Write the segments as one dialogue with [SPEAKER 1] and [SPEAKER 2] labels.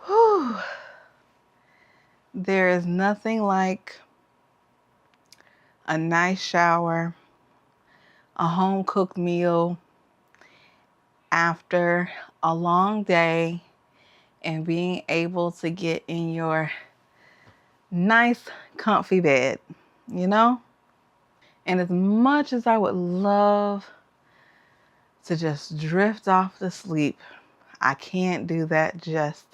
[SPEAKER 1] Whew. There is nothing like a nice shower, a home-cooked meal after a long day, and being able to get in your nice, comfy bed, you know? And as much as I would love to just drift off to sleep, I can't do that just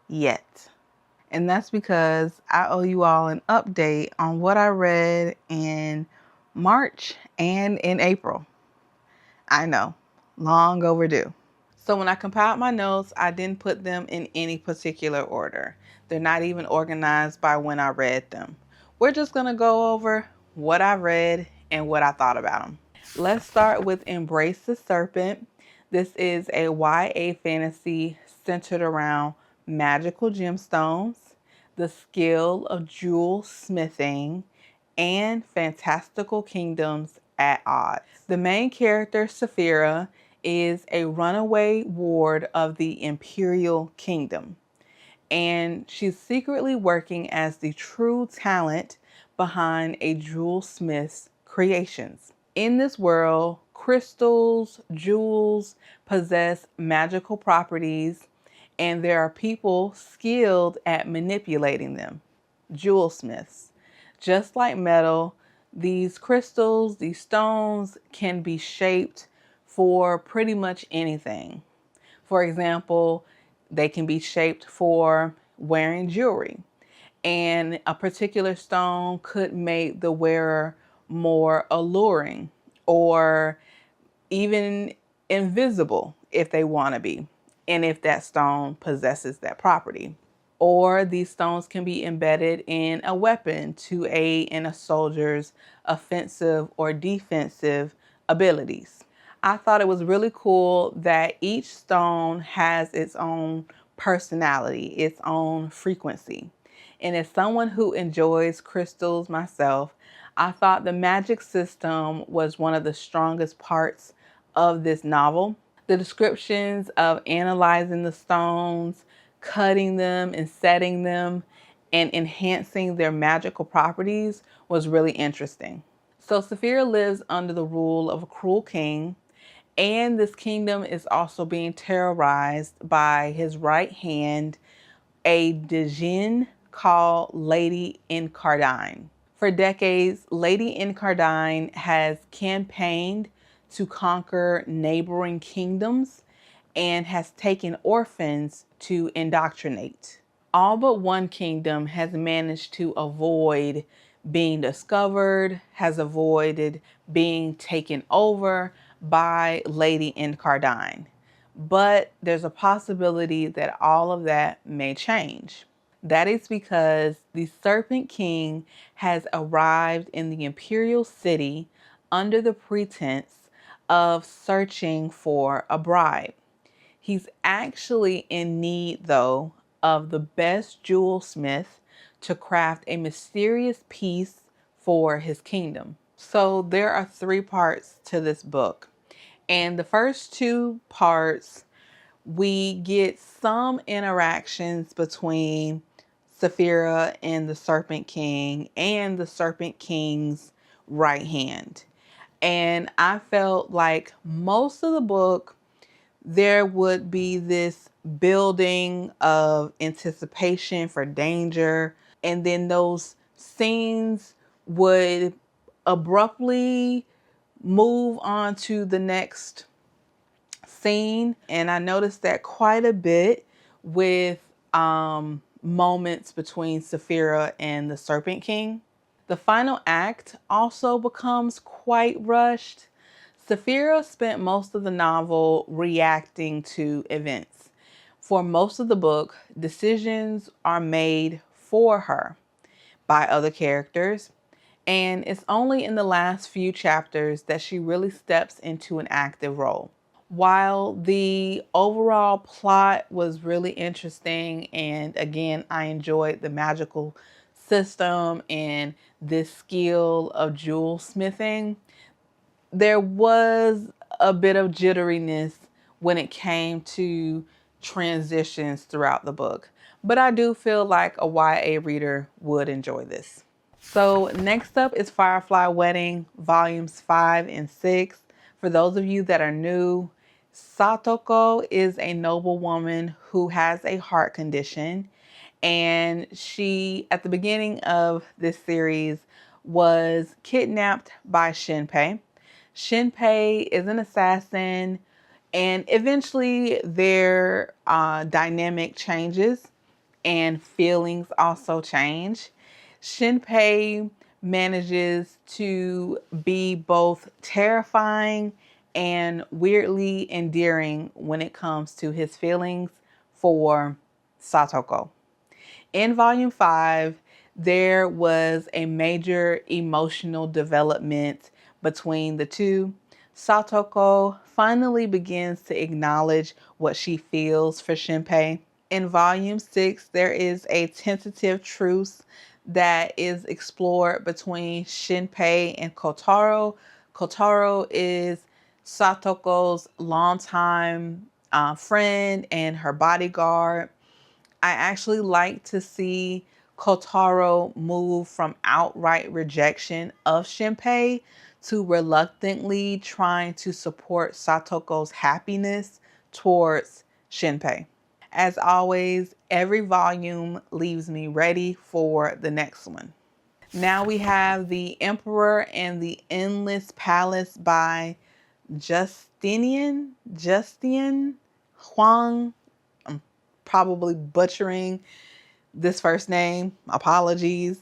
[SPEAKER 1] yet. And that's because I owe you all an update on what I read in March and in April. I know, long overdue. So when I compiled my notes, I didn't put them in any particular order. They're not even organized by when I read them. We're just going to go over what I read and what I thought about them. Let's start with Embrace the Serpent. This is a YA fantasy centered around magical gemstones, the skill of jewel smithing, and fantastical kingdoms at odds. The main character, Saphira, is a runaway ward of the Imperial Kingdom, and she's secretly working as the true talent behind a jewel smith's creations. In this world, crystals, jewels possess magical properties, and there are people skilled at manipulating them, jewel smiths. Just like metal, these crystals, these stones can be shaped for pretty much anything. For example, they can be shaped for wearing jewelry, and a particular stone could make the wearer more alluring or even invisible if they want to be, and if that stone possesses that property. Or these stones can be embedded in a weapon to aid in a soldier's offensive or defensive abilities. I thought it was really cool that each stone has its own personality, its own frequency. And as someone who enjoys crystals myself, I thought the magic system was one of the strongest parts of this novel. The descriptions of analyzing the stones, cutting them and setting them, and enhancing their magical properties was really interesting. So Saphira lives under the rule of a cruel king, and this kingdom is also being terrorized by his right hand, a djinn called Lady Encarnade. For decades, Lady Encarnade has campaigned to conquer neighboring kingdoms and has taken orphans to indoctrinate. All but one kingdom has managed to avoid being discovered, has avoided being taken over by Lady Encarnade. But there's a possibility that all of that may change. That is because the Serpent King has arrived in the Imperial City under the pretense of searching for a bride. He's actually in need, though, of the best jewelsmith to craft a mysterious piece for his kingdom. So there are 3 parts to this book. And the first 2 parts, we get some interactions between Saphira and the Serpent King and the Serpent King's right hand. And I felt like most of the book, there would be this building of anticipation for danger, and then those scenes would abruptly move on to the next scene. And I noticed that quite a bit with moments between Saphira and the Serpent King. The final act also becomes quite rushed. Saphira spent most of the novel reacting to events. For most of the book, decisions are made for her by other characters, and it's only in the last few chapters that she really steps into an active role. While the overall plot was really interesting, and again, I enjoyed the magical system and this skill of jewel smithing, there was a bit of jitteriness when it came to transitions throughout the book. But I do feel like a YA reader would enjoy this. So next up is Firefly Wedding, volumes 5 and 6. For those of you that are new, Satoko is a noble woman who has a heart condition. And she, at the beginning of this series, was kidnapped by Shinpei. Shinpei is an assassin, and eventually their dynamic changes and feelings also change. Shinpei manages to be both terrifying and weirdly endearing when it comes to his feelings for Satoko. In volume 5, there was a major emotional development between the two. Satoko finally begins to acknowledge what she feels for Shinpei. In volume 6, there is a tentative truce that is explored between Shinpei and Kotaro. Kotaro is Satoko's longtime friend and her bodyguard. I actually like to see Kotaro move from outright rejection of Shinpei to reluctantly trying to support Satoko's happiness towards Shinpei. As always, every volume leaves me ready for the next one. Now we have The Emperor and the Endless Palace by Justinian Huang. I'm probably butchering this first name. Apologies.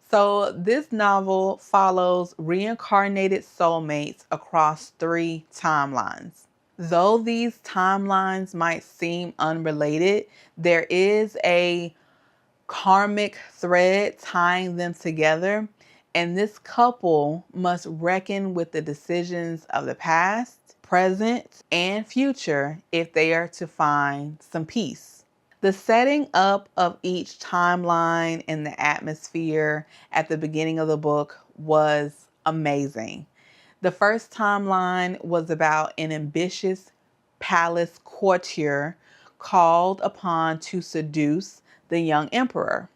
[SPEAKER 1] So this novel follows reincarnated soulmates across 3 timelines. Though these timelines might seem unrelated, there is a karmic thread tying them together, and this couple must reckon with the decisions of the past, present, and future if they are to find some peace. The setting up of each timeline and the atmosphere at the beginning of the book was amazing. The first timeline was about an ambitious palace courtier called upon to seduce the young emperor,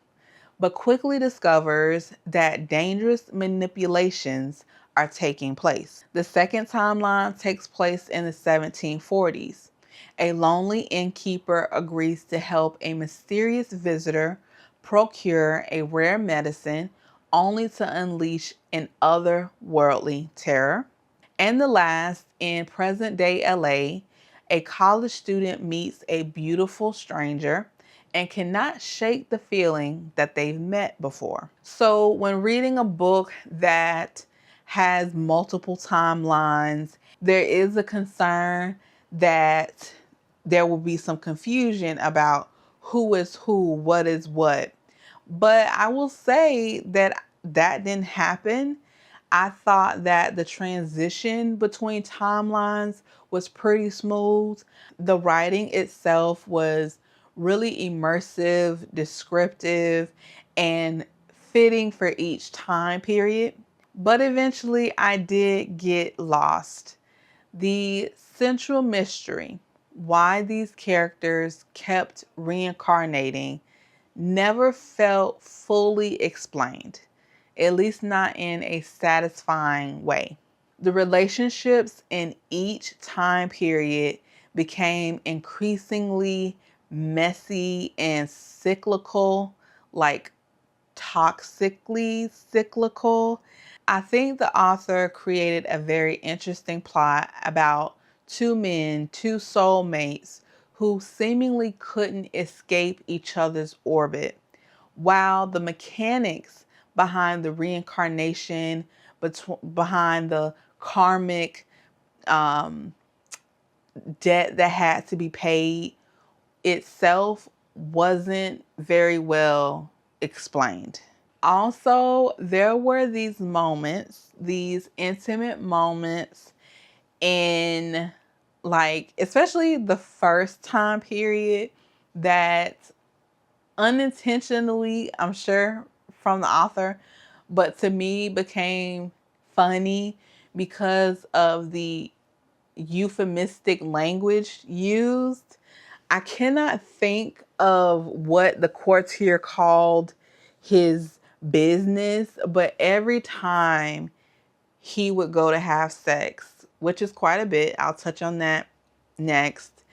[SPEAKER 1] but quickly discovers that dangerous manipulations are taking place. The second timeline takes place in the 1740s. A lonely innkeeper agrees to help a mysterious visitor procure a rare medicine only to unleash an otherworldly terror. And the last, in present day LA, a college student meets a beautiful stranger and cannot shake the feeling that they've met before. So when reading a book that has multiple timelines, there is a concern that there will be some confusion about who is who, what is what. But I will say that that didn't happen. I thought that the transition between timelines was pretty smooth. The writing itself was really immersive, descriptive, and fitting for each time period. But eventually I did get lost. The central mystery, why these characters kept reincarnating, never felt fully explained, at least not in a satisfying way. The relationships in each time period became increasingly messy and cyclical, like toxically cyclical. I think the author created a very interesting plot about 2 men, 2 soulmates who seemingly couldn't escape each other's orbit, while the mechanics behind the reincarnation, behind the karmic debt that had to be paid itself wasn't very well explained. Also, there were these moments, these intimate moments in, like, especially the first time period, that unintentionally, I'm sure from the author, but to me became funny because of the euphemistic language used. I cannot think of what the courtier called his business, but every time he would go to have sex, which is quite a bit, I'll touch on that next.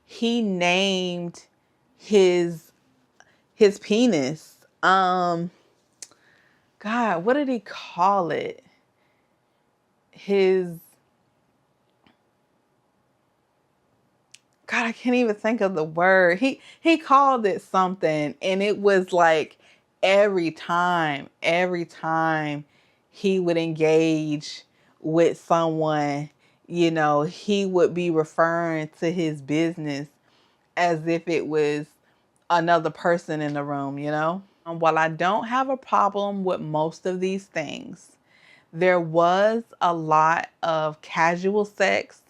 [SPEAKER 1] He named his penis. God, what did he call it? His God, I can't even think of the word. He called it something, and it was like every time he would engage with someone, he would be referring to his business as if it was another person in the room. While I don't have a problem with most of these things, there was a lot of casual sex,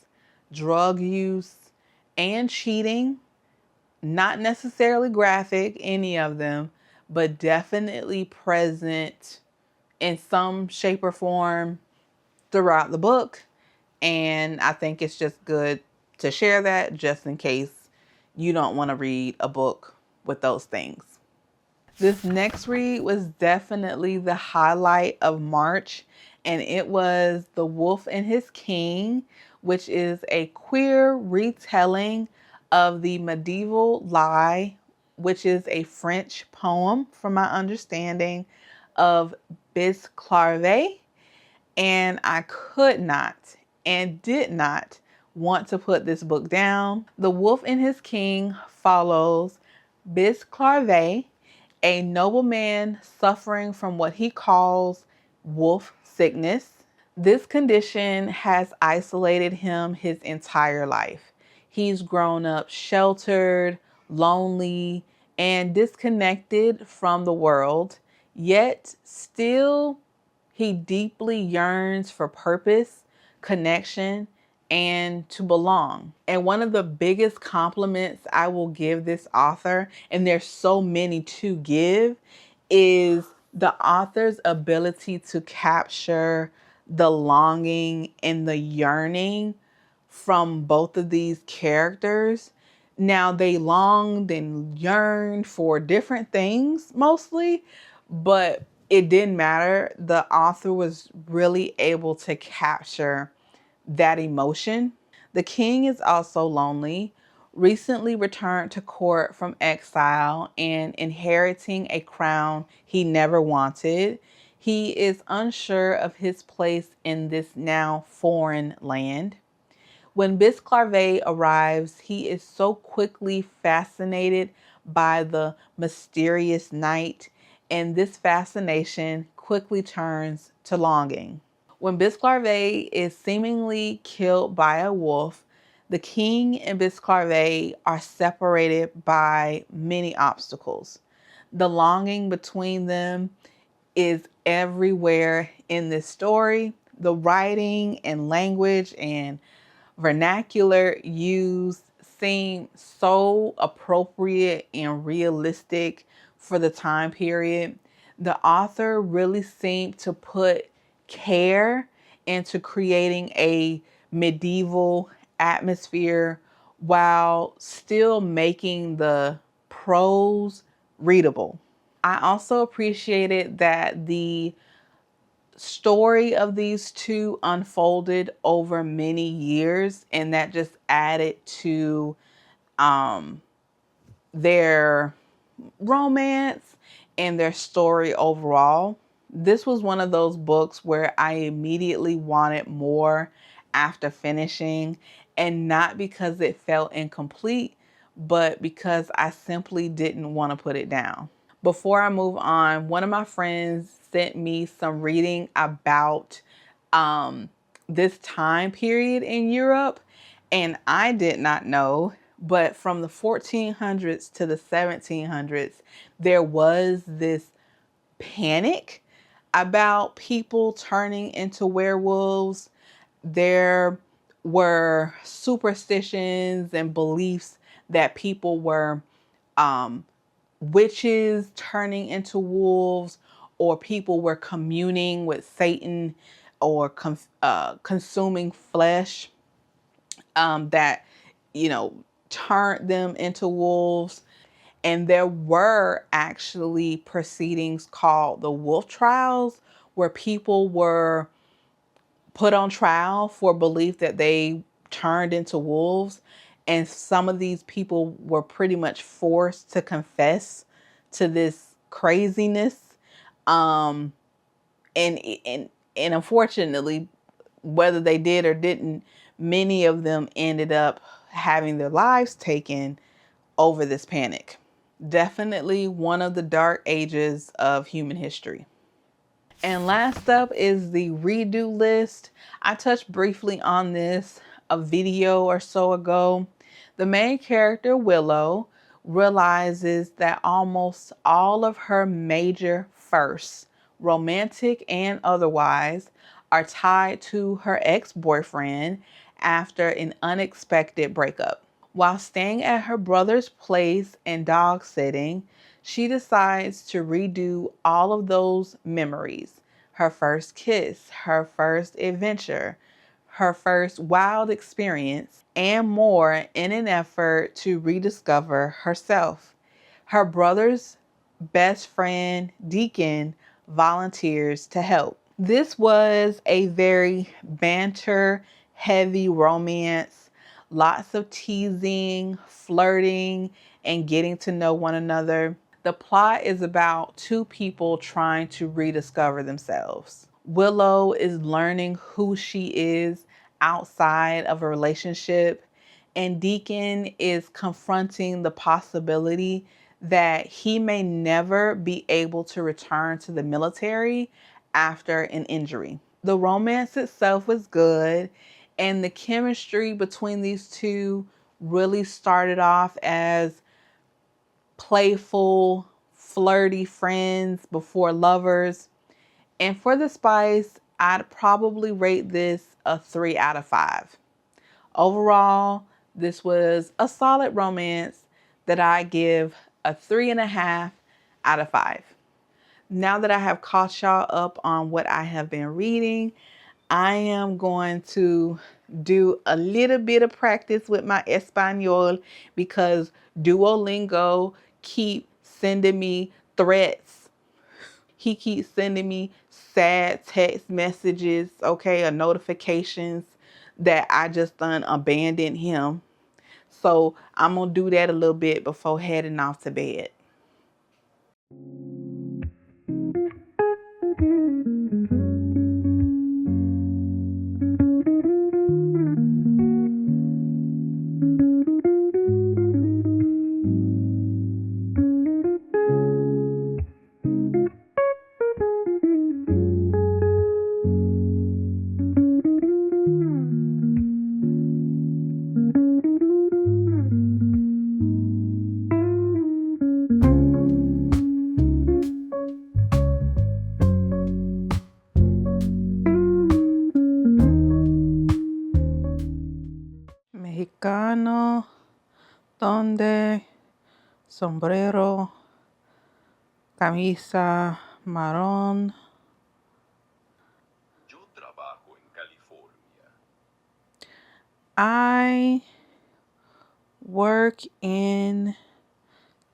[SPEAKER 1] drug use, and cheating. Not necessarily graphic, any of them, but definitely present in some shape or form throughout the book. And I think it's just good to share that just in case you don't want to read a book with those things. This next read was definitely the highlight of March, and it was The Wolf and His King, which is a queer retelling of the medieval lie, which is a French poem, from my understanding, of Bisclarvet. And I could not and did not want to put this book down. The Wolf and His King follows Bisclarvet, a nobleman suffering from what he calls wolf sickness. This condition has isolated him his entire life. He's grown up sheltered, lonely, and disconnected from the world, yet still he deeply yearns for purpose, connection, and to belong. And one of the biggest compliments I will give this author, and there's so many to give, is the author's ability to capture the longing and the yearning from both of these characters. Now, they longed and yearned for different things mostly, but it didn't matter. The author was really able to capture that emotion. The king is also lonely, recently returned to court from exile and inheriting a crown he never wanted. He is unsure of his place in this now foreign land. When Bisclarvet arrives, he is so quickly fascinated by the mysterious night, and this fascination quickly turns to longing. When Bisclarvet is seemingly killed by a wolf, the king and Bisclarvet are separated by many obstacles. The longing between them is everywhere in this story. The writing and language and vernacular used seem so appropriate and realistic for the time period. The author really seemed to put care into creating a medieval atmosphere while still making the prose readable. I also appreciated that the story of these two unfolded over many years, and that just added to their romance and their story overall. This was one of those books where I immediately wanted more after finishing, and not because it felt incomplete, but because I simply didn't want to put it down. Before I move on, one of my friends sent me some reading about this time period in Europe, and I did not know, but from the 1400s to the 1700s, there was this panic about people turning into werewolves. There were superstitions and beliefs that people were witches turning into wolves, or people were communing with Satan, or consuming flesh that, turned them into wolves. And there were actually proceedings called the wolf trials, where people were put on trial for belief that they turned into wolves. And some of these people were pretty much forced to confess to this craziness. Um, and, and, and unfortunately, whether they did or didn't, many of them ended up having their lives taken over this panic. Definitely one of the dark ages of human history. And last up is the redo list. I touched briefly on this a video or so ago. The main character, Willow, realizes that almost all of her major firsts, romantic and otherwise, are tied to her ex-boyfriend after an unexpected breakup. While staying at her brother's place and dog sitting, she decides to redo all of those memories. Her first kiss, her first adventure, her first wild experience, and more in an effort to rediscover herself. Her brother's best friend, Deacon, volunteers to help. This was a very banter-heavy romance. Lots of teasing, flirting, and getting to know one another. The plot is about two people trying to rediscover themselves. Willow is learning who she is outside of a relationship, and Deacon is confronting the possibility that he may never be able to return to the military after an injury. The romance itself was good, and the chemistry between these two really started off as playful, flirty friends before lovers. And for the spice, I'd probably rate this a 3 out of 5. Overall, this was a solid romance that I give a 3.5 out of 5. Now that I have caught y'all up on what I have been reading, I am going to do a little bit of practice with my Espanol because Duolingo keep sending me threats. He keeps sending me sad text messages, okay, or notifications that I just done abandoned him. So I'm going to do that a little bit before heading off to bed. Mexicano, donde, sombrero, camisa marrón.
[SPEAKER 2] Yo trabajo en California.
[SPEAKER 1] I work in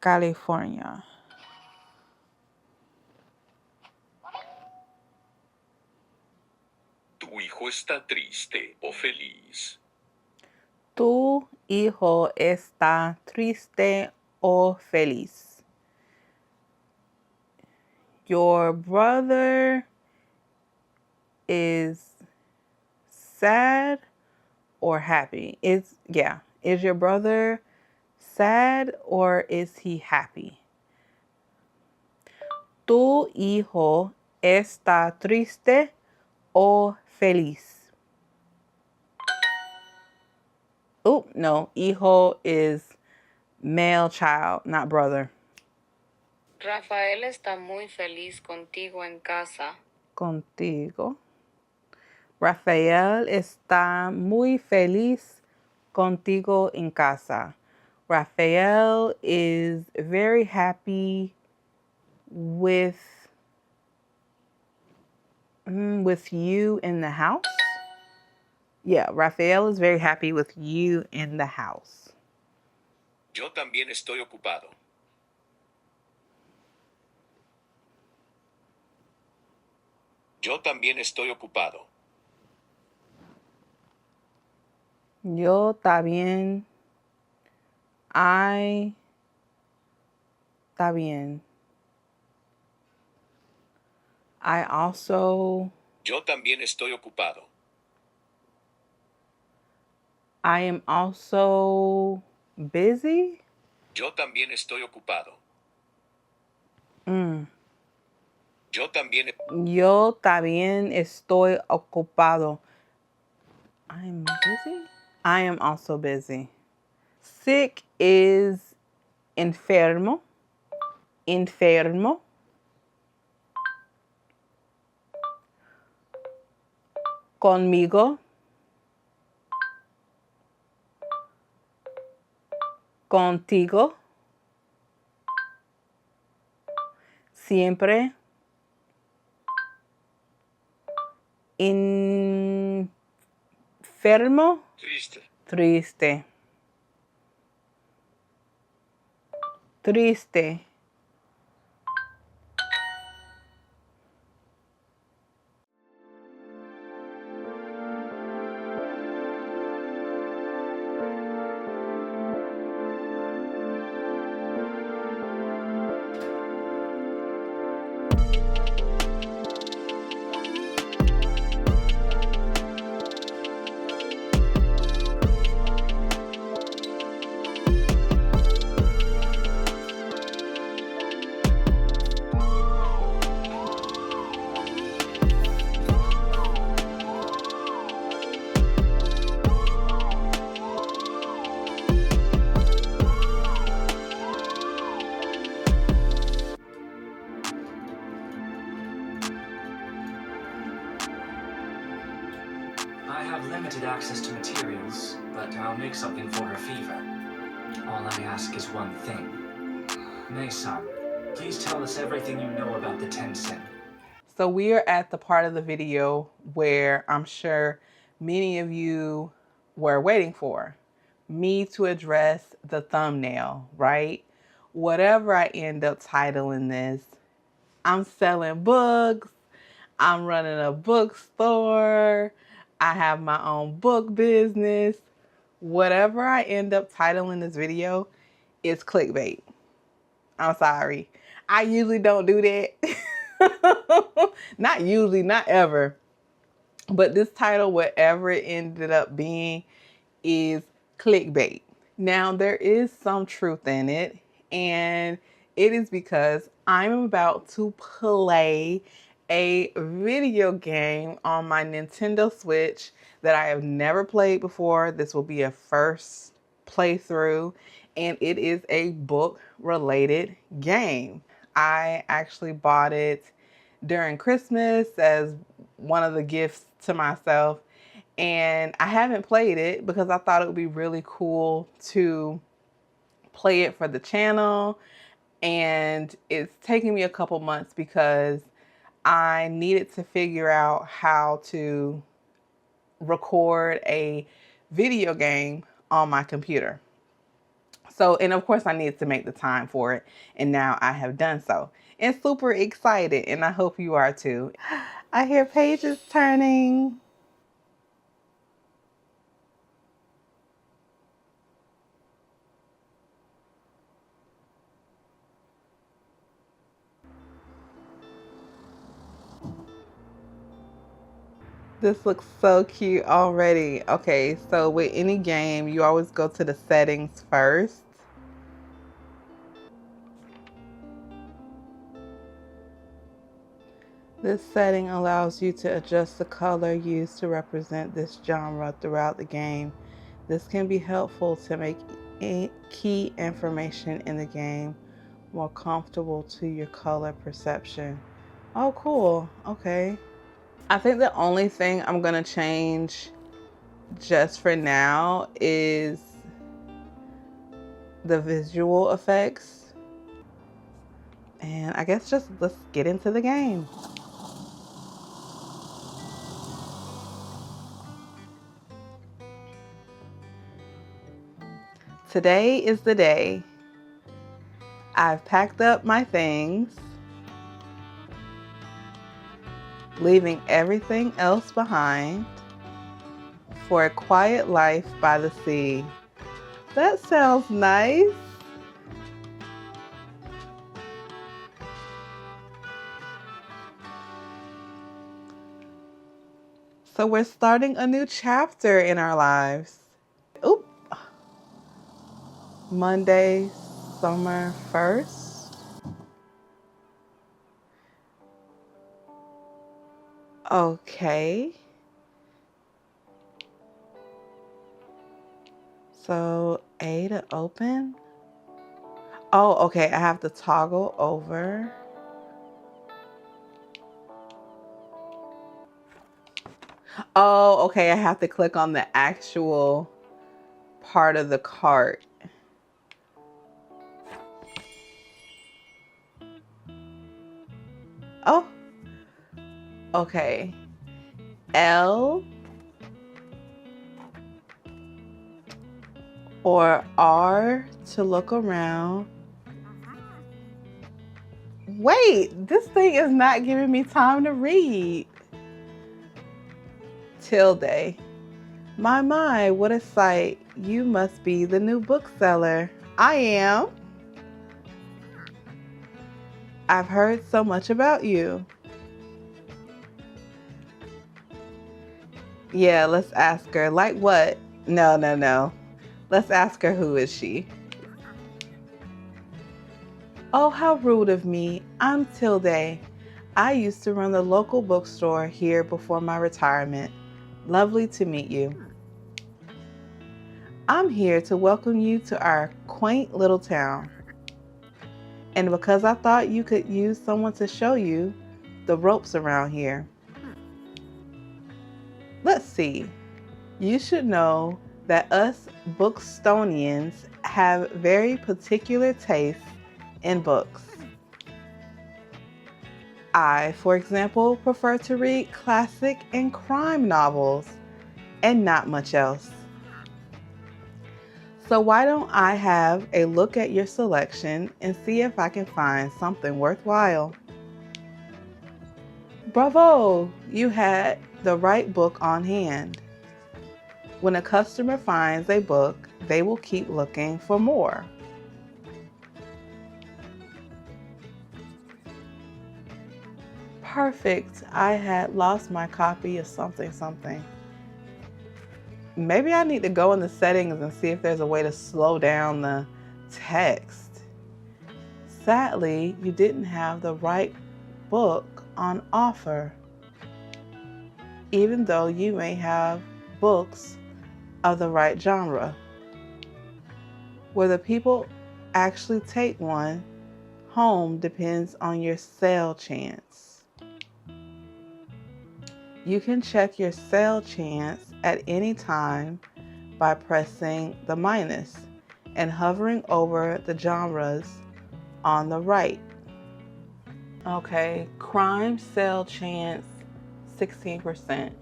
[SPEAKER 1] California.
[SPEAKER 2] ¿Tu hijo está triste o feliz?
[SPEAKER 1] Tu hijo está triste o feliz. Your brother is sad or happy? Is your brother sad or is he happy? Tu hijo está triste o feliz? Oh, no, hijo is male child, not brother.
[SPEAKER 3] Rafael está muy feliz contigo en casa.
[SPEAKER 1] Contigo. Rafael está muy feliz contigo en casa. Rafael is very happy with With you in the house? Yeah, Rafael is very happy with you in the house.
[SPEAKER 2] Yo también estoy ocupado. Yo también estoy ocupado.
[SPEAKER 1] Yo también. I. Está bien. I also.
[SPEAKER 2] Yo también estoy ocupado.
[SPEAKER 1] I am also busy.
[SPEAKER 2] Yo también estoy ocupado. Yo también.
[SPEAKER 1] Yo también estoy ocupado. I'm busy. I am also busy. Sick is enfermo. Enfermo. Conmigo. Contigo. Siempre. Enfermo.
[SPEAKER 2] Triste.
[SPEAKER 1] Triste. Triste.
[SPEAKER 4] I have limited access to materials, but I'll make something for her fever. All I ask is one thing. May-san, please tell us everything you know about the Tensen.
[SPEAKER 1] So we are at the part of the video where I'm sure many of you were waiting for me to address the thumbnail, right? Whatever I end up titling this, I'm selling books, I'm running a bookstore, I have my own book business. Whatever I end up titling this video is clickbait. I'm sorry. I usually don't do that. Not usually, not ever. But this title, whatever it ended up being, is clickbait. Now, there is some truth in it, and it is because I'm about to play a video game on my Nintendo Switch that I have never played before. This will be a first playthrough, and it is a book-related game. I actually bought it during Christmas as one of the gifts to myself, and I haven't played it because I thought it would be really cool to play it for the channel. And it's taken me a couple months because I needed to figure out how to record a video game on my computer. So, and of course I needed to make the time for it, and now I have done so. And super excited, and I hope you are too. I hear pages turning. This looks so cute already. Okay, so with any game, you always go to the settings first. This setting allows you to adjust the color used to represent this genre throughout the game. This can be helpful to make key information in the game more comfortable to your color perception. Oh, cool. Okay. I think the only thing I'm gonna change just for now is the visual effects. And I guess just let's get into the game. Today is the day. I've packed up my things, leaving everything else behind for a quiet life by the sea. That sounds nice. So we're starting a new chapter in our lives. Oop. Monday, summer 1st. Okay. So A to open. Oh, okay. I have to toggle over. Oh, okay. I have to click on the actual part of the cart. Oh, okay. L or R to look around. Wait, this thing is not giving me time to read. Tilde. My, what a sight. You must be the new bookseller. I am. I've heard so much about you. Yeah, let's ask her. Like what? No. Let's ask her, who is she? Oh, how rude of me. I'm Tilde. I used to run the local bookstore here before my retirement. Lovely to meet you. I'm here to welcome you to our quaint little town. And because I thought you could use someone to show you the ropes around here. Let's see. You should know that us Bookstonians have very particular tastes in books. I, for example, prefer to read classic and crime novels and not much else. So why don't I have a look at your selection and see if I can find something worthwhile? Bravo! You had the right book on hand. When a customer finds a book, they will keep looking for more. Perfect. I had lost my copy of something. Maybe I need to go in the settings and see if there's a way to slow down the text. Sadly, you didn't have the right book on offer, even though you may have books of the right genre. Whether people actually take one home depends on your sale chance. You can check your sale chance at any time by pressing the minus and hovering over the genres on the right. Okay, crime sale chance 16%.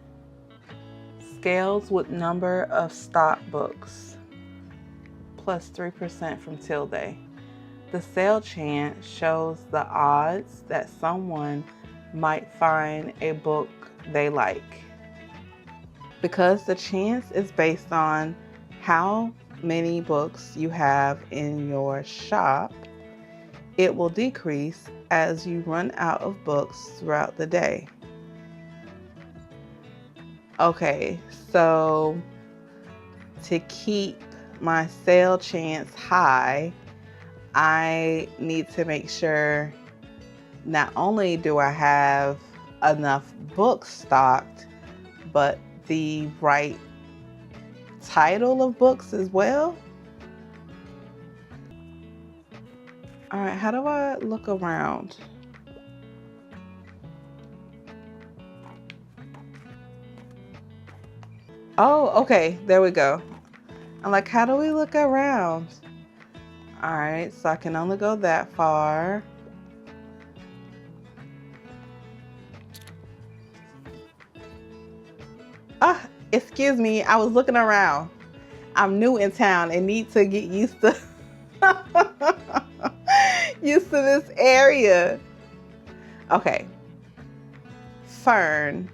[SPEAKER 1] Scales with number of stock books plus 3% from Tilde. The sale chance shows the odds that someone might find a book they like. Because the chance is based on how many books you have in your shop, it will decrease as you run out of books throughout the day. Okay, so to keep my sale chance high, I need to make sure not only do I have enough books stocked, but the right title of books as well. All right, how do I look around? Oh, okay, there we go. I'm like, how do we look around? All right, so I can only go that far. Excuse me, I was looking around. I'm new in town and need to get used to used to this area. Okay. Fern.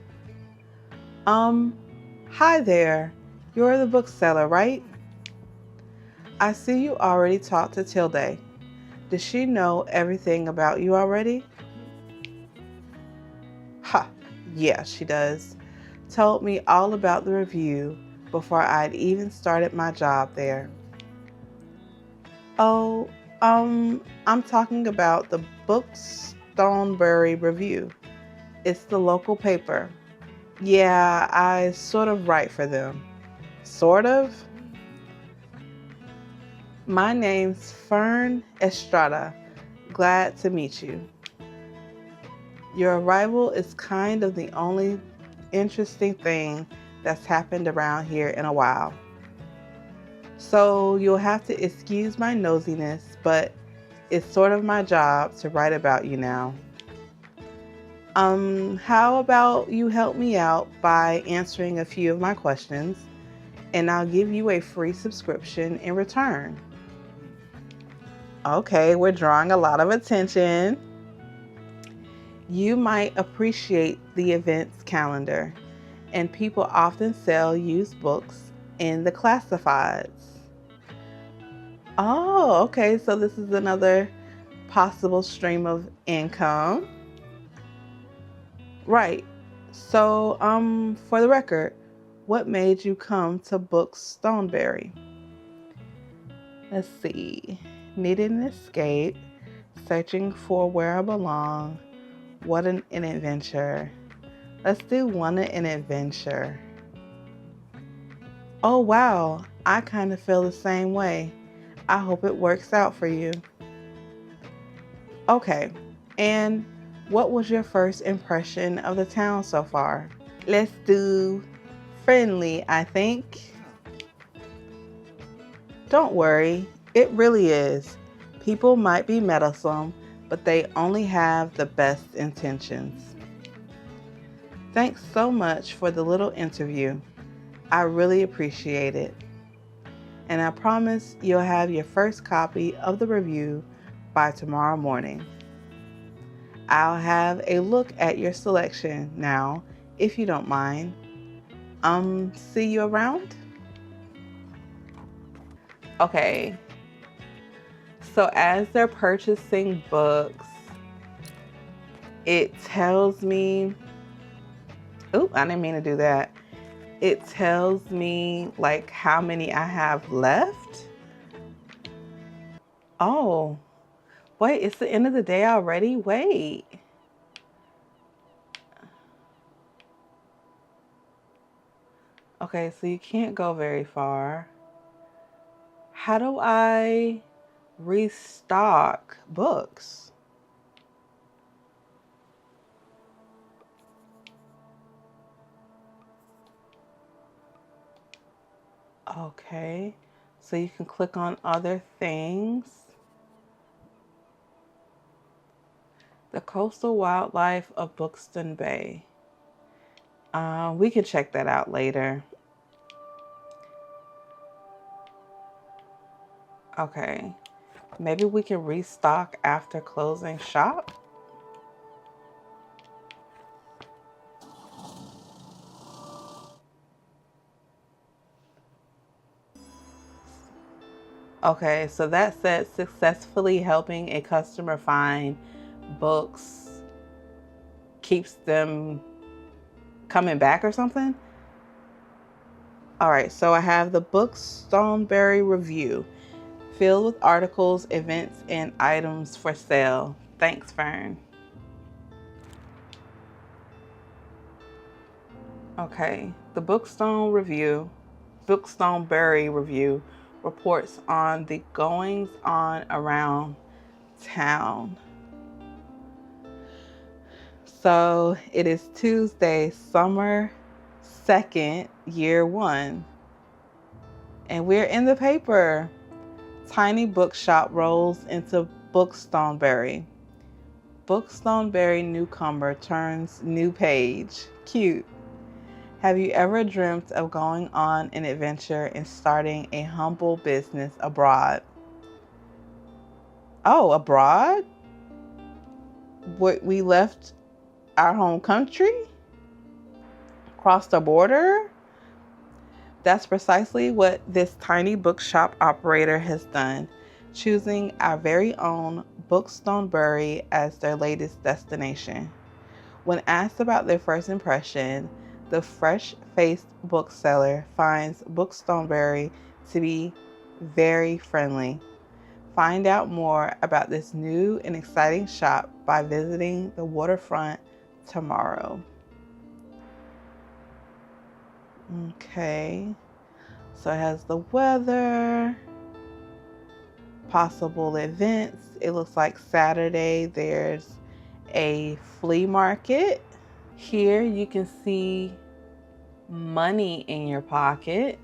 [SPEAKER 1] Hi there. You're the bookseller, right? I see you already talked to Tilde. Does she know everything about you already? Ha, yeah, she does. Told me all about the review before I'd even started my job there. Oh, I'm talking about the Bookstoneberry Review. It's the local paper. Yeah, I sort of write for them. Sort of? My name's Fern Estrada. Glad to meet you. Your arrival is kind of the only interesting thing that's happened around here in a while. So you'll have to excuse my nosiness, but it's sort of my job to write about you now. How about you help me out by answering a few of my questions, and I'll give you a free subscription in return. Okay, we're drawing a lot of attention. You might appreciate the events calendar, and people often sell used books in the classifieds. Oh, okay, so this is another possible stream of income. Right. So, for the record, what made you come to Bookstoneberry? Let's see. Needed an escape, searching for where I belong. What an adventure. Let's do wanted an adventure. Oh, wow. I kind of feel the same way. I hope it works out for you. Okay. And what was your first impression of the town so far? Let's do friendly, I think. Don't worry. It really is. People might be meddlesome, but they only have the best intentions. Thanks so much for the little interview. I really appreciate it. And I promise you'll have your first copy of the review by tomorrow morning. I'll have a look at your selection now, if you don't mind. See you around? Okay. So as they're purchasing books, it tells me, I didn't mean to do that. It tells me like how many I have left. Oh, wait, it's the end of the day already? Wait. Okay, so you can't go very far. How do I restock books? Okay, so you can click on other things. The coastal wildlife of Buxton Bay. We can check that out later. Okay, maybe we can restock after closing shop. Okay, so that said successfully helping a customer find books keeps them coming back or something. All right, so I have the Bookstoneberry Review, filled with articles, events, and items for sale. Thanks, Fern. Okay, the Bookstoneberry Review reports on the goings on around town. So it is Tuesday, summer 2nd, year 1. And we're in the paper. Tiny bookshop rolls into Bookstoneberry. Bookstoneberry newcomer turns new page. Cute. Have you ever dreamt of going on an adventure and starting a humble business abroad? Oh, abroad? We left our home country? Crossed the border? That's precisely what this tiny bookshop operator has done, choosing our very own Bookstonebury as their latest destination. When asked about their first impression, the fresh-faced bookseller finds Bookstonebury to be very friendly. Find out more about this new and exciting shop by visiting the waterfront tomorrow. Okay, so it has the weather, possible events. It looks like Saturday there's a flea market. Here you can see money in your pocket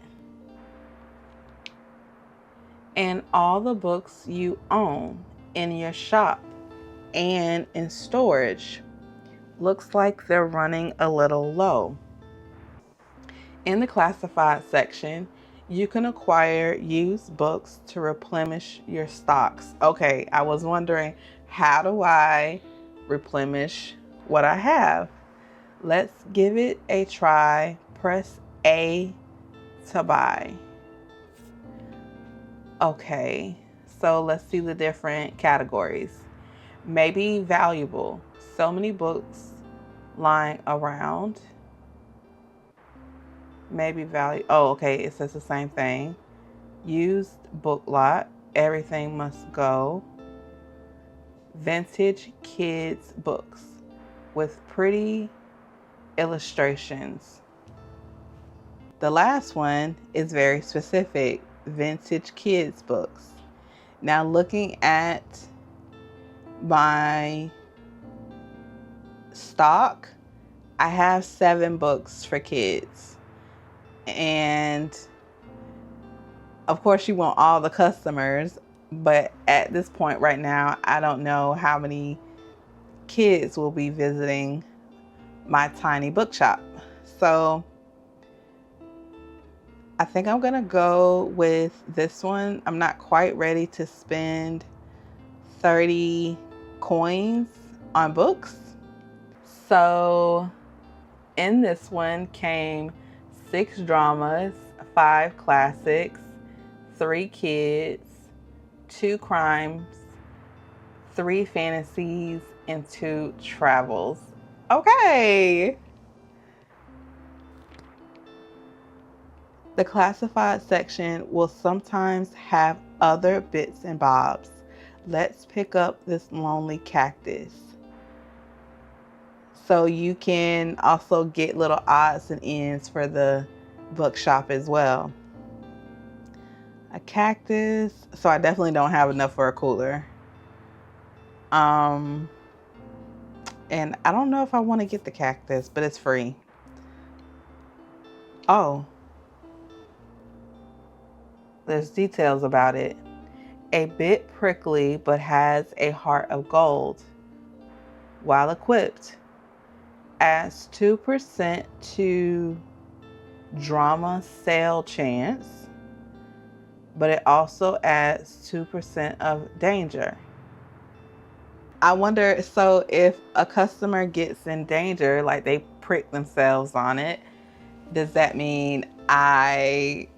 [SPEAKER 1] and all the books you own in your shop and in storage. Looks like they're running a little low. In the classified section, you can acquire used books to replenish your stocks. Okay, I was wondering, how do I replenish what I have? Let's give it a try. Press A to buy. Okay, so let's see the different categories. Maybe valuable. So many books lying around. Maybe value. Oh, okay, it says the same thing. Used book lot. Everything must go. Vintage kids books with pretty illustrations. The last one is very specific. Vintage kids books. Now looking at my stock, I have 7 books for kids. And of course you want all the customers, but at this point right now, I don't know how many kids will be visiting my tiny bookshop. So I think I'm gonna go with this one. I'm not quite ready to spend 30 coins on books. So in this one came 6 dramas, 5 classics, 3 kids, 2 crimes, 3 fantasies, and 2 travels. Okay. The classified section will sometimes have other bits and bobs. Let's pick up this lonely cactus. So you can also get little odds and ends for the bookshop as well. A cactus. So I definitely don't have enough for a cooler. And I don't know if I want to get the cactus, but it's free. Oh, there's details about it. A bit prickly, but has a heart of gold. While equipped, adds 2% to drama sale chance, but it also adds 2% of danger. I wonder, so if a customer gets in danger, like they prick themselves on it, does that mean I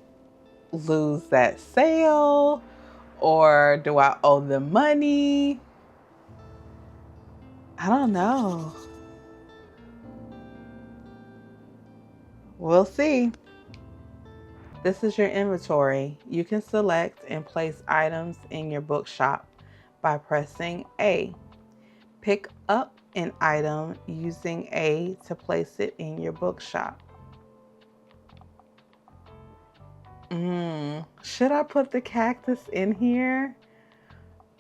[SPEAKER 1] lose that sale? Or do I owe them money? I don't know. We'll see. This is your inventory. You can select and place items in your bookshop by pressing A. Pick up an item using A to place it in your bookshop. Should I put the cactus in here?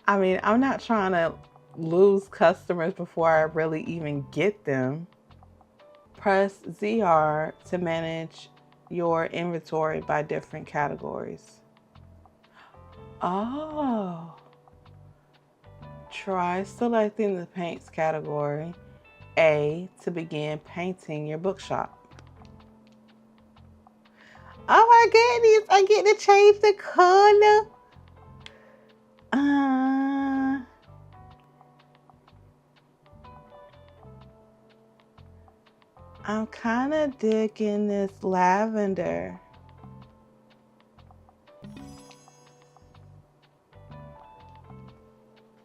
[SPEAKER 1] I mean, I'm not trying to lose customers before I really even get them. Press ZR to manage your inventory by different categories. Oh. Try selecting the paints category A to begin painting your bookshop. Oh my goodness, I get to change the color. I'm kind of digging this lavender.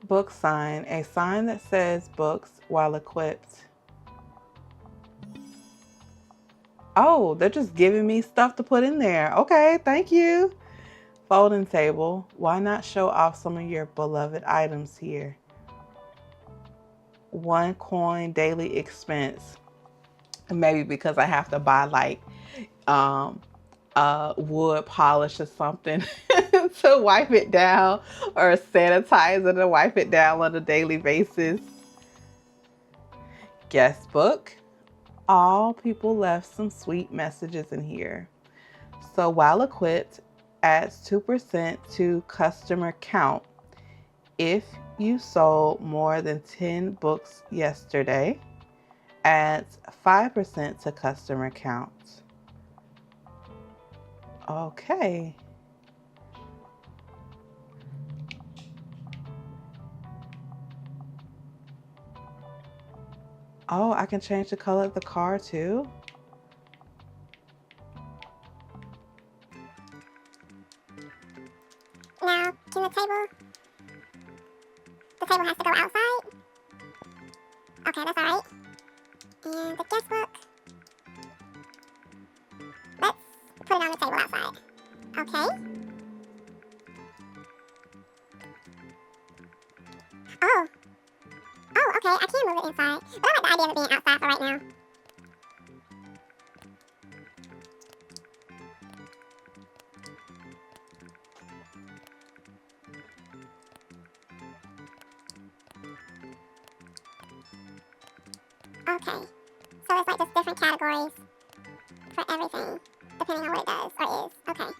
[SPEAKER 1] Book sign, a sign that says books while equipped. Oh, they're just giving me stuff to put in there. Okay, thank you. Folding table. Why not show off some of your beloved items here? 1 coin daily expense. Maybe because I have to buy like wood polish or something to wipe it down, or a sanitizer to wipe it down on a daily basis. Guest book. All people left some sweet messages in here. So while equipped, adds 2% to customer count. If you sold more than 10 books yesterday, adds 5% to customer count. Okay. Oh, I can change the color of the card too?
[SPEAKER 5] Now, can the table has to go outside? Okay, that's alright. And the guest book, let's put it on the table outside. Okay. Oh, okay, I can move it inside. But I like the idea of it being outside for right now. Okay, so it's like just different categories for everything, depending on what it does or is. Okay.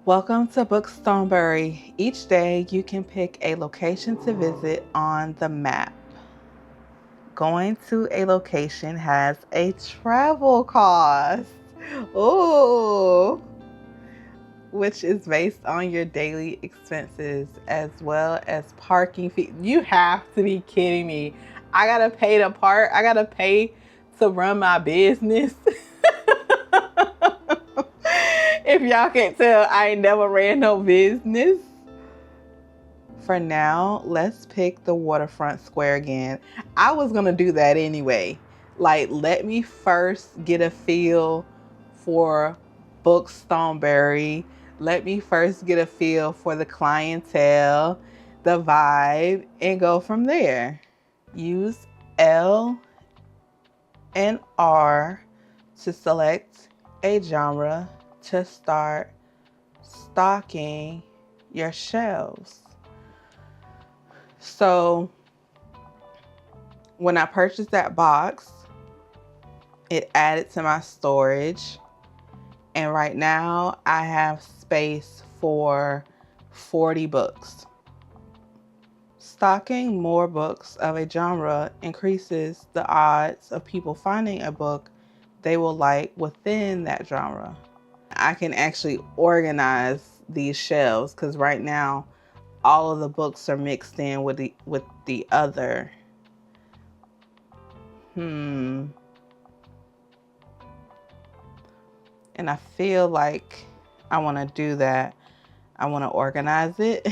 [SPEAKER 1] Welcome to Bookstoneberry. Each day you can pick a location to visit on the map. Going to a location has a travel cost. Ooh. Which is based on your daily expenses as well as parking fees. You have to be kidding me. I gotta pay to park. I gotta pay to run my business. If y'all can't tell, I ain't never ran no business. For now, let's pick the waterfront square again. I was gonna do that anyway. Like, let me first get a feel for Bookstoneberry. Let me first get a feel for the clientele, the vibe, and go from there. Use L and R to select a genre to start stocking your shelves. So when I purchased that box, it added to my storage. And right now I have space for 40 books. Stocking more books of a genre increases the odds of people finding a book they will like within that genre. I can actually organize these shelves because right now all of the books are mixed in with the other. And I feel like I want to do that. I want to organize it.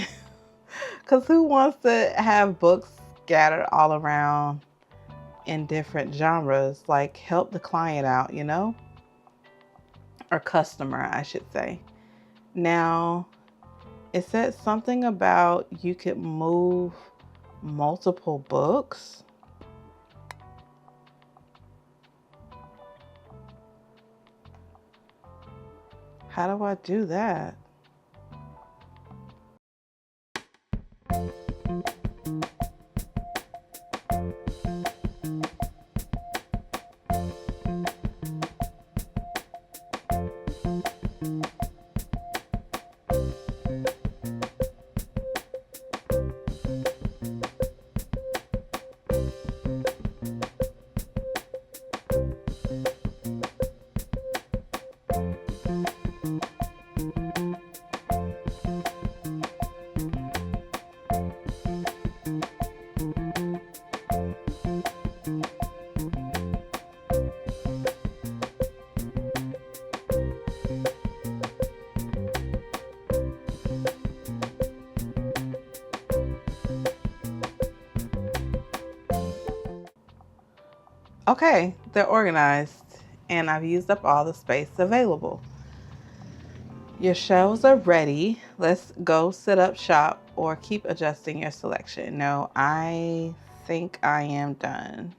[SPEAKER 1] Because who wants to have books scattered all around in different genres? Like, help the client out, you know? Or customer, I should say. Now, it said something about you could move multiple books. How do I do that? Okay, they're organized and I've used up all the space available. Your shelves are ready. Let's go sit up shop or keep adjusting your selection. No, I think I am done.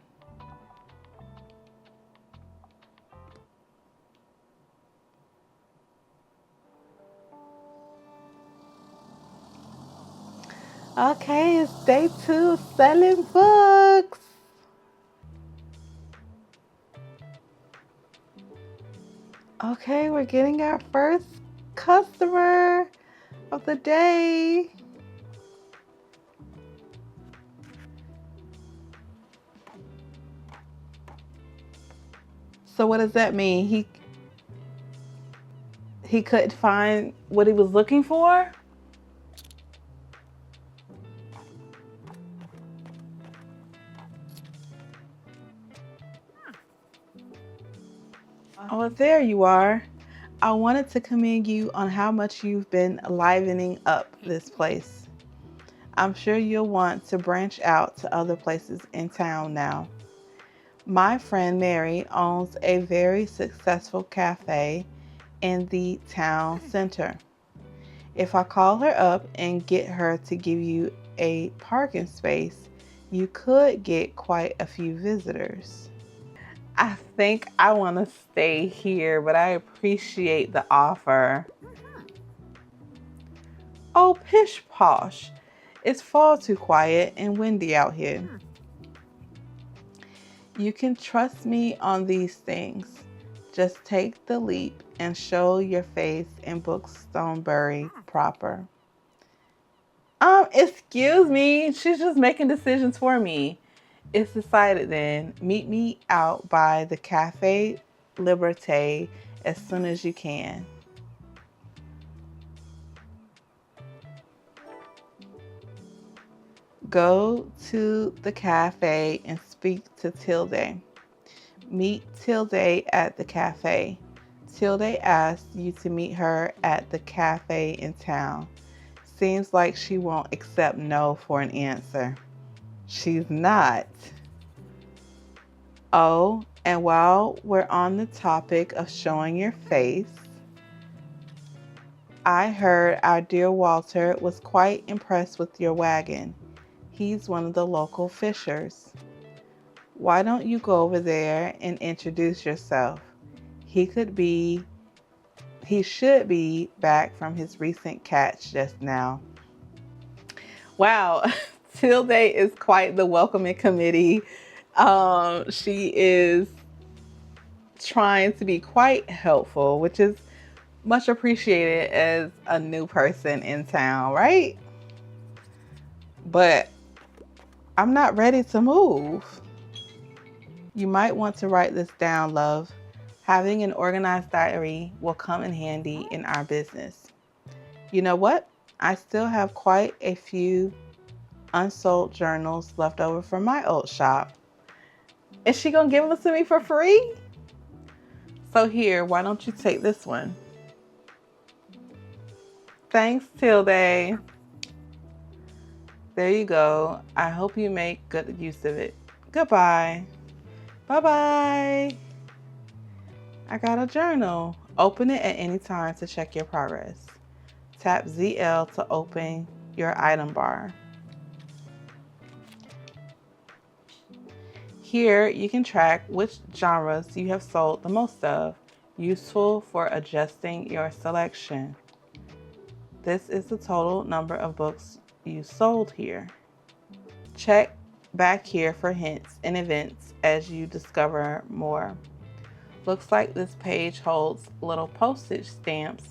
[SPEAKER 1] Okay, it's day 2 selling books. Okay, we're getting our first customer of the day. So what does that mean? He couldn't find what he was looking for? Oh, there you are. I wanted to commend you on how much you've been livening up this place. I'm sure you'll want to branch out to other places in town now. My friend Mary owns a very successful cafe in the town center. If I call her up and get her to give you a parking space, you could get quite a few visitors. I think I want to stay here, but I appreciate the offer. Oh, pish posh. It's far too quiet and windy out here. You can trust me on these things. Just take the leap and show your face in Bookstonbury proper. Excuse me. She's just making decisions for me. It's decided then. Meet me out by the Cafe Liberté as soon as you can. Go to the cafe and speak to Tilde. Meet Tilde at the cafe. Tilde asked you to meet her at the cafe in town. Seems like she won't accept no for an answer. She's not. Oh, and while we're on the topic of showing your face, I heard our dear Walter was quite impressed with your wagon. He's one of the local fishers. Why don't you go over there and introduce yourself? He should be back from his recent catch just now. Wow, Tilde is quite the welcoming committee. She is trying to be quite helpful, which is much appreciated as a new person in town, right? But I'm not ready to move. You might want to write this down, love. Having an organized diary will come in handy in our business. You know what? I still have quite a few unsold journals left over from my old shop. Is she gonna give them to me for free? So here, why don't you take this one? Thanks, Tilde. There you go. I hope you make good use of it. Goodbye. Bye-bye. I got a journal. Open it at any time to check your progress. Tap ZL to open your item bar. Here you can track which genres you have sold the most of, useful for adjusting your selection. This is the total number of books you sold here. Check back here for hints and events as you discover more. Looks like this page holds little postage stamps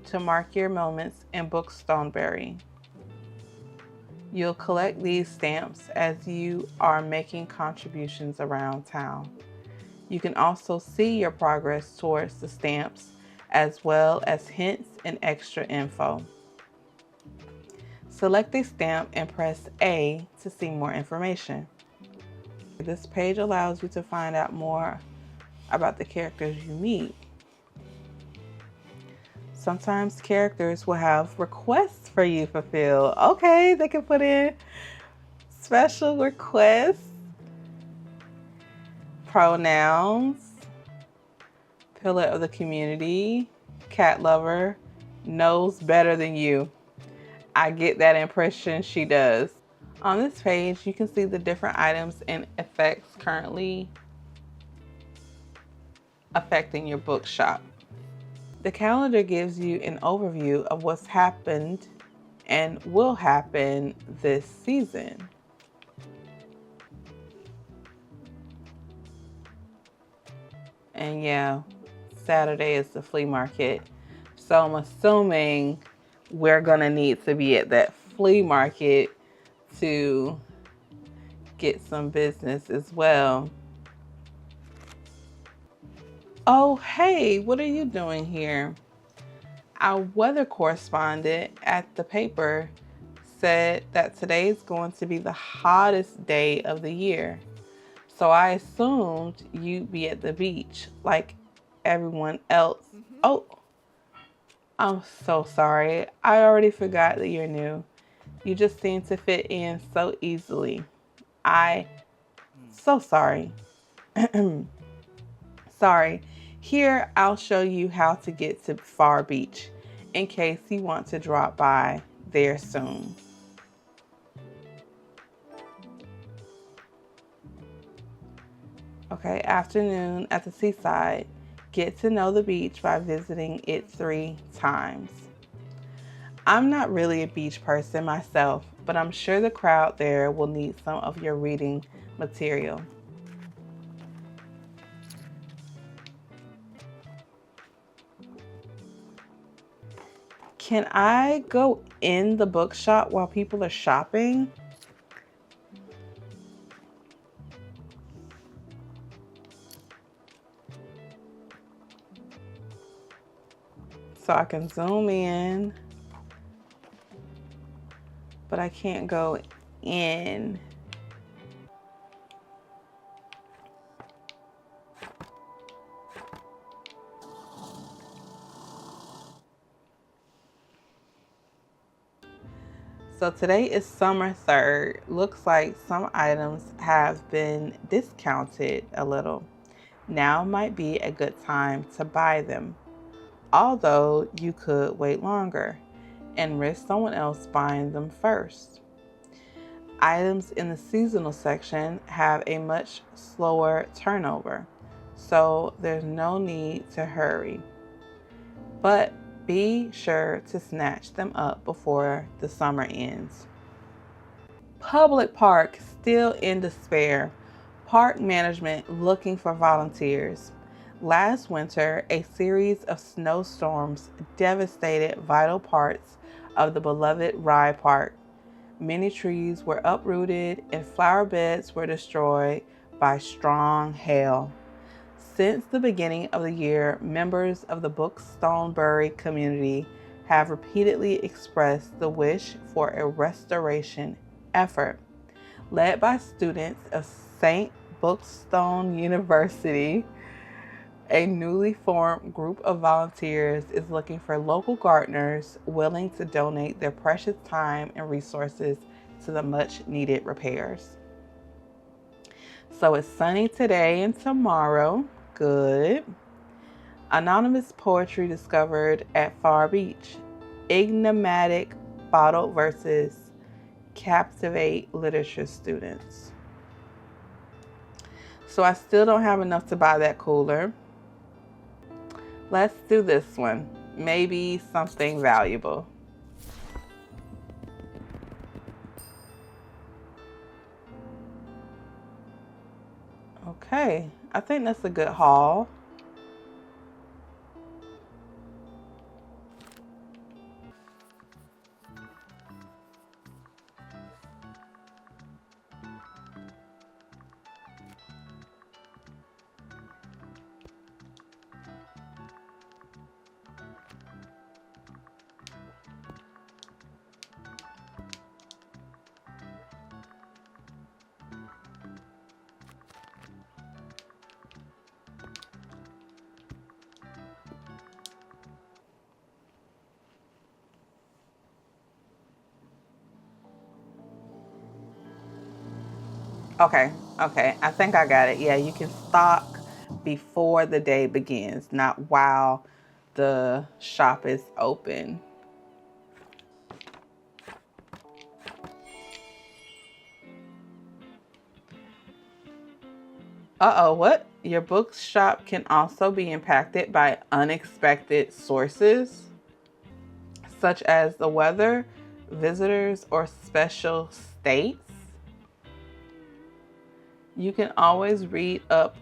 [SPEAKER 1] to mark your moments in Bookstonbury. You'll collect these stamps as you are making contributions around town. You can also see your progress towards the stamps, as well as hints and extra info. Select a stamp and press A to see more information. This page allows you to find out more about the characters you meet. Sometimes characters will have requests for you fulfilled. Okay, they can put in special requests, pronouns, pillar of the community, cat lover, knows better than you. I get that impression she does. On this page, you can see the different items and effects currently affecting your bookshop. The calendar gives you an overview of what's happened and will happen this season. And yeah, Saturday is the flea market. So I'm assuming we're gonna need to be at that flea market to get some business as well. Oh, hey, what are you doing here? Our weather correspondent at the paper said that today is going to be the hottest day of the year. So I assumed you'd be at the beach like everyone else. Oh, I'm so sorry. I already forgot that you're new. You just seem to fit in so easily. So sorry. Sorry. Here, I'll show you how to get to Far Beach in case you want to drop by there soon. Okay, afternoon at the seaside. Get to know the beach by visiting it 3 times. I'm not really a beach person myself, but I'm sure the crowd there will need some of your reading material. Can I go in the bookshop while people are shopping? So I can zoom in, but I can't go in. So today is summer 3rd. Looks like some items have been discounted a little. Now might be a good time to buy them, although you could wait longer and risk someone else buying them first. Items in the seasonal section have a much slower turnover, so there's no need to hurry. But be sure to snatch them up before the summer ends. Public park still in despair. Park management looking for volunteers. Last winter, a series of snowstorms devastated vital parts of the beloved Rye Park. Many trees were uprooted and flower beds were destroyed by strong hail. Since the beginning of the year, members of the Stonebury community have repeatedly expressed the wish for a restoration effort. Led by students of St. Bookstone University, a newly formed group of volunteers is looking for local gardeners willing to donate their precious time and resources to the much needed repairs. So it's sunny today and tomorrow. Good. Anonymous poetry discovered at Far Beach. Enigmatic bottled verses captivate literature students. So I still don't have enough to buy that cooler. Let's do this one. Maybe something valuable. Okay, I think that's a good haul. Okay, okay. I think I got it. Yeah, you can stock before the day begins, not while the shop is open. Uh-oh, what? Your bookshop can also be impacted by unexpected sources, such as the weather, visitors, or special states. You can always read up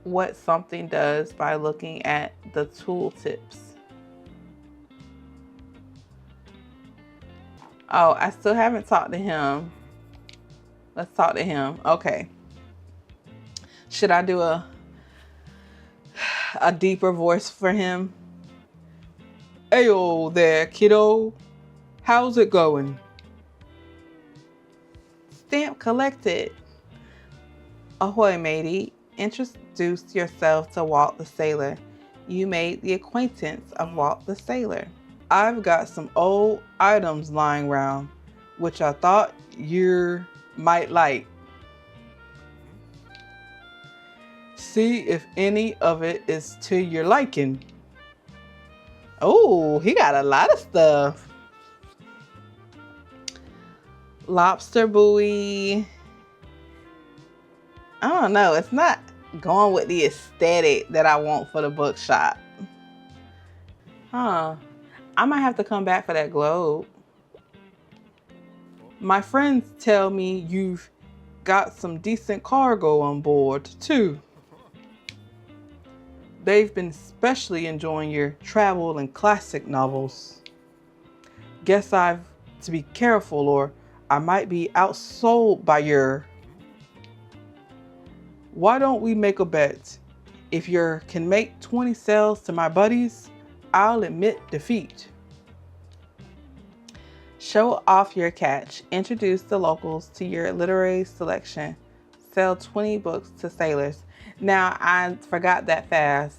[SPEAKER 1] what something does by looking at the tooltips. Oh, I still haven't talked to him. Let's talk to him. Okay. Should I do a deeper voice for him? Ayo there, kiddo. How's it going? Stamp collected. Ahoy, matey. Introduce yourself to Walt the Sailor. You made the acquaintance of Walt the Sailor. I've got some old items lying around, which I thought you might like. See if any of it is to your liking. Oh, he got a lot of stuff. Lobster buoy. I don't know. It's not going with the aesthetic that I want for the bookshop. Huh. I might have to come back for that globe. My friends tell me you've got some decent cargo on board, too. They've been especially enjoying your travel and classic novels. Guess I've to be careful or I might be outsold by your... Why don't we make a bet? If you can make 20 sales to my buddies, I'll admit defeat. Show off your catch. Introduce the locals to your literary selection. Sell 20 books to sailors. Now, I forgot that fast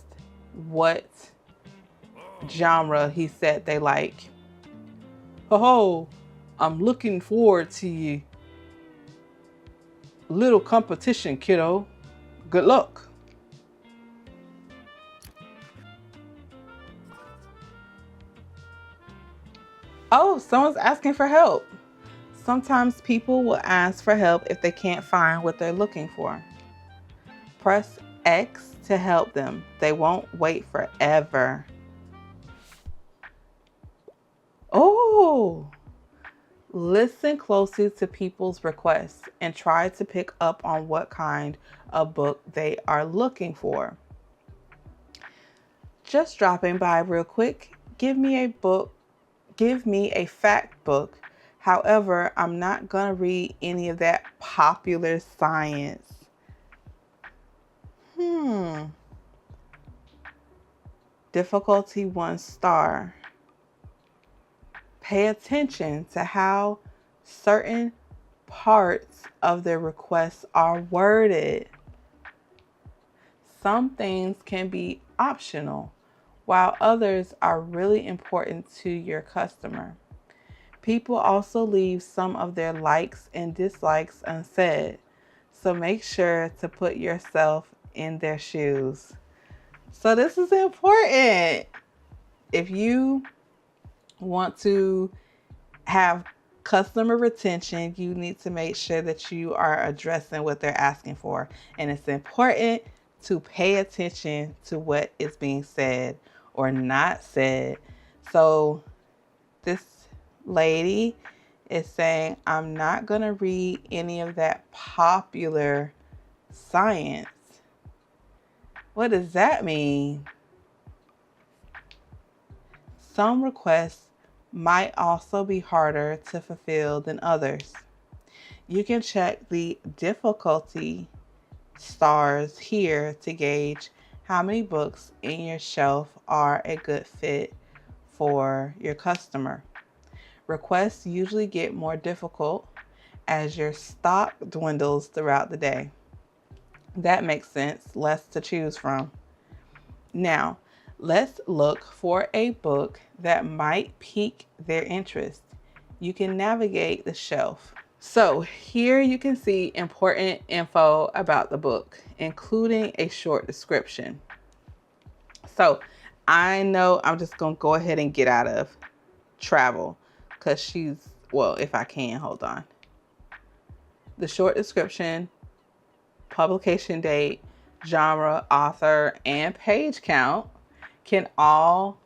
[SPEAKER 1] what genre he said they like. Ho, I'm looking forward to you. Little competition, kiddo. Good luck. Oh, someone's asking for help. Sometimes people will ask for help if they can't find what they're looking for. Press X to help them. They won't wait forever. Oh, listen closely to people's requests and try to pick up on what kind of book they are looking for. Just dropping by real quick. Give me a fact book. However, I'm not going to read any of that popular science. Difficulty 1 star. Pay attention to how certain parts of their requests are worded. Some things can be optional, while others are really important to your customer. People also leave some of their likes and dislikes unsaid, so make sure to put yourself in their shoes. So this is important. If you want to have customer retention, you need to make sure that you are addressing what they're asking for. And it's important to pay attention to what is being said or not said. So this lady is saying, I'm not going to read any of that popular science. What does that mean? Some requests might also be harder to fulfill than others. You can check the difficulty stars here to gauge how many books in your shelf are a good fit for your customer. Requests usually get more difficult as your stock dwindles throughout the day. That makes sense, less to choose from. Now, let's look for a book that might pique their interest. You can navigate the shelf. So here you can see important info about the book, including a short description. So I know I'm just going to go ahead and get out of travel because well, if I can, hold on. The short description, publication date, genre, author, and page count can all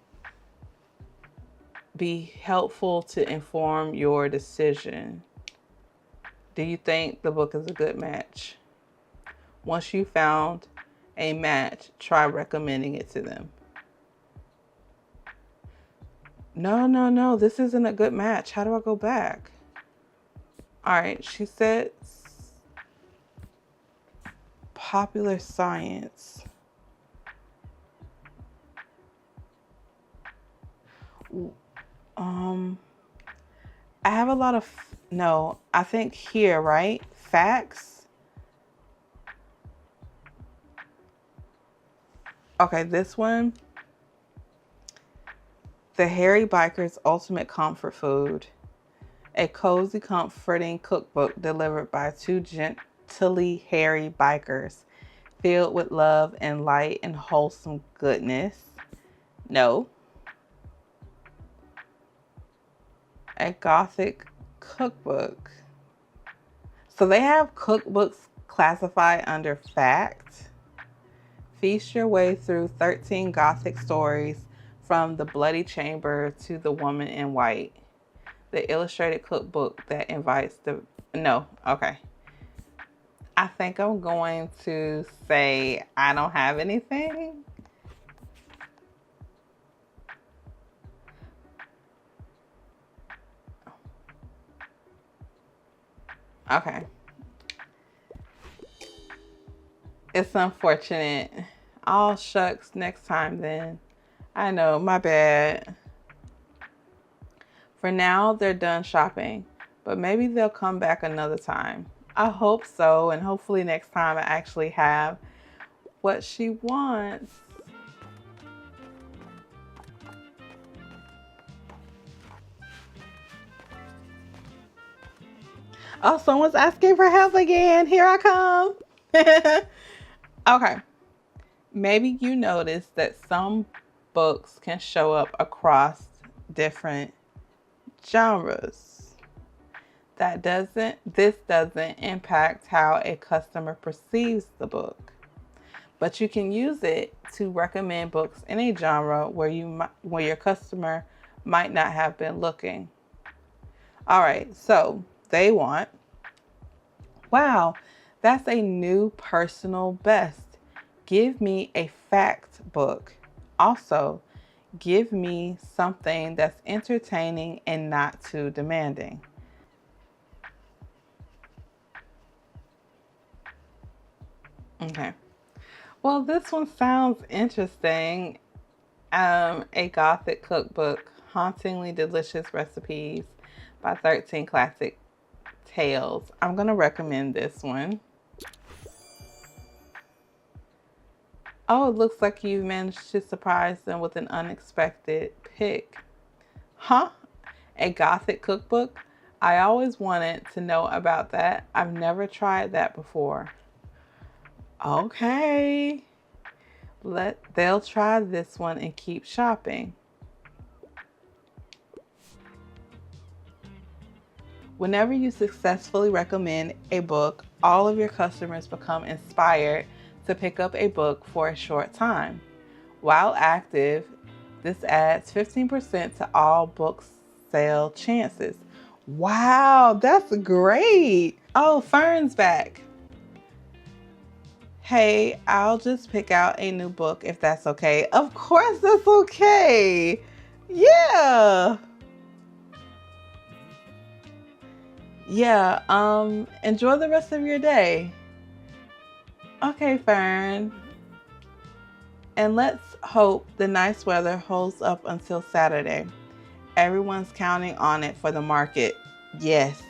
[SPEAKER 1] be helpful to inform your decision. Do you think the book is a good match? Once you found a match, try recommending it to them. No, this isn't a good match. How do I go back? All right, she said popular science. I have a lot of, no, I think here, right? Facts. Okay, this one. The Hairy Biker's Ultimate Comfort Food. A cozy, comforting cookbook delivered by two gently hairy bikers, filled with love and light and wholesome goodness. No. A gothic cookbook. So they have cookbooks classified under fact. Feast your way through 13 gothic stories from the Bloody Chamber to the Woman in White. The illustrated cookbook that invites no, okay. I think I'm going to say I don't have anything. Okay. It's unfortunate. All shucks, next time then. I know, my bad. For now, they're done shopping, but maybe they'll come back another time. I hope so, and hopefully next time I actually have what she wants. Oh, someone's asking for help again. Here I come. Okay. Maybe you notice that some books can show up across different genres. This doesn't impact how a customer perceives the book, but you can use it to recommend books in a genre where your customer might not have been looking. All right, so they want, wow, that's a new personal best. Give me a fact book. Also, give me something that's entertaining and not too demanding. Okay. Well, this one sounds interesting. A gothic cookbook, hauntingly delicious recipes by 13 classic tales. I'm going to recommend this one. Oh, it looks like you managed to surprise them with an unexpected pick. Huh? A gothic cookbook? I always wanted to know about that. I've never tried that before. Okay. They'll try this one and keep shopping. Whenever you successfully recommend a book, all of your customers become inspired to pick up a book for a short time. While active, this adds 15% to all book sale chances. Wow, that's great. Oh, Fern's back. Hey, I'll just pick out a new book if that's okay. Of course that's okay. Yeah. Yeah, enjoy the rest of your day. Okay, Fern. And let's hope the nice weather holds up until Saturday. Everyone's counting on it for the market. Yes.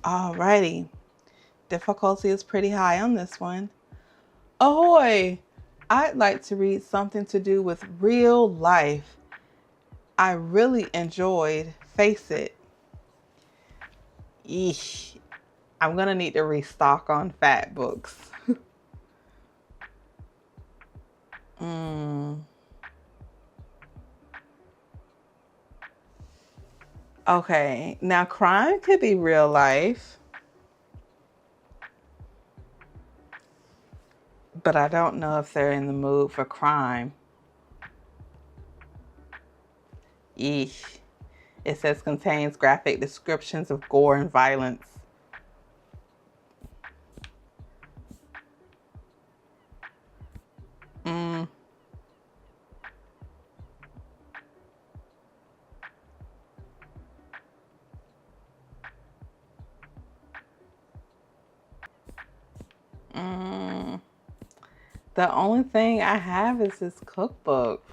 [SPEAKER 1] Alrighty. Difficulty is pretty high on this one. Ahoy! I'd like to read something to do with real life. I really enjoyed Face It. Eesh. I'm gonna need to restock on fat books. Okay, now crime could be real life, but I don't know if they're in the mood for crime. Eesh. It says contains graphic descriptions of gore and violence. The only thing I have is this cookbook.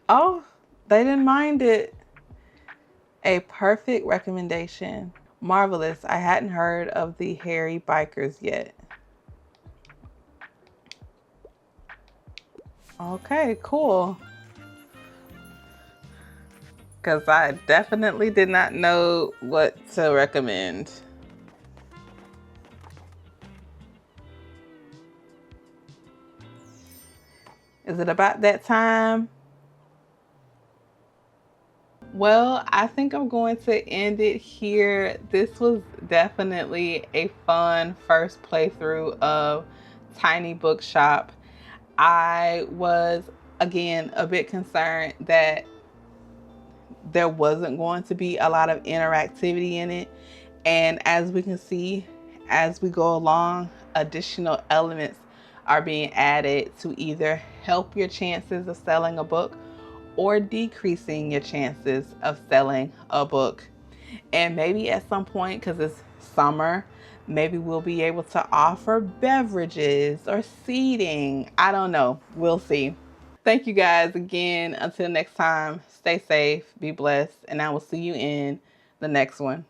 [SPEAKER 1] Oh, they didn't mind it. A perfect recommendation. Marvelous. I hadn't heard of the hairy bikers yet. Okay, cool. Because I definitely did not know what to recommend. Is it about that time? Well, I think I'm going to end it here. This was definitely a fun first playthrough of Tiny Bookshop. I was, again, a bit concerned that there wasn't going to be a lot of interactivity in it. And as we can see, as we go along, additional elements are being added to either help your chances of selling a book or decreasing your chances of selling a book. And maybe at some point, because it's summer, maybe we'll be able to offer beverages or seating. I don't know. We'll see. Thank you guys again. Until next time, stay safe, be blessed, and I will see you in the next one.